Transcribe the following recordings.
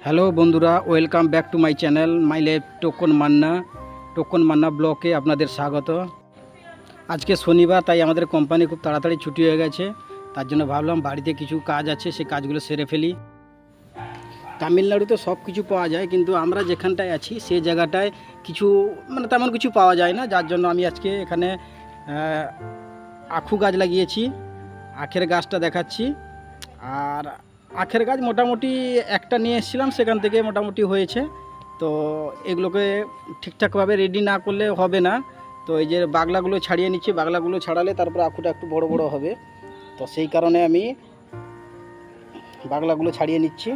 Hello বন্ধুরা, welcome back to my channel my life token Manna ব্লকে আপনাদের স্বাগত। আজকে শনিবার, তাই আমাদের কোম্পানি খুব তাড়াতাড়ি ছুটি হয়ে গেছে। তার জন্য ভাবলাম বাড়িতে কিছু কাজ আছে, সেই কাজগুলো সেরে ফেলি। তামিলনাড়ুতে সব কিছু পাওয়া যায়, কিন্তু আমরা যেখানটায় আছি সেই জায়গাটায় কিছু তেমন কিছু পাওয়া যায় না। যার জন্য আমি আজকে এখানে আখু গাছ লাগিয়েছি। আখের গাছটা দেখাচ্ছি। আর আখের গাছ মোটামুটি একটা নিয়ে এসেছিলাম, সেখান থেকে মোটামুটি হয়েছে। তো এগুলোকে ঠিকঠাকভাবে রেডি না করলে হবে না। তো এই যে বাগলাগুলো ছাড়িয়ে নিচ্ছি, বাগলাগুলো ছাড়ালে তারপর আখুটা একটু বড় বড় হবে। তো সেই কারণে আমি বাগলাগুলো ছাড়িয়ে নিচ্ছি।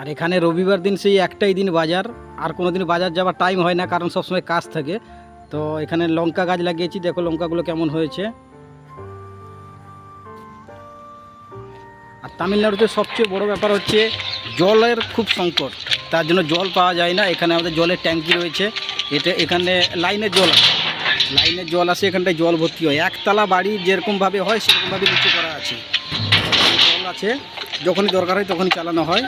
আর এখানে রবিবার দিন সেই একটাই দিন বাজার, আর কোনো দিন বাজার যাওয়ার টাইম হয় না, কারণ সবসময় কাজ থাকে। তো এখানে লঙ্কা গাছ লাগিয়েছি, দেখো লঙ্কাগুলো কেমন হয়েছে। আর তামিলনাড়ুতে সবচেয়ে বড় ব্যাপার হচ্ছে জলের খুব সংকট। তার জন্য জল পাওয়া যায় না। এখানে আমাদের জলের ট্যাঙ্কি রয়েছে, এখানে লাইনের জল আসে, এখানটায় জল ভর্তি হয়। একতলা বাড়ি যেরকমভাবে হয় সেরকমভাবে নিচে করা আছে, জল আছে, যখনই দরকার হয় তখনই চালানো হয়।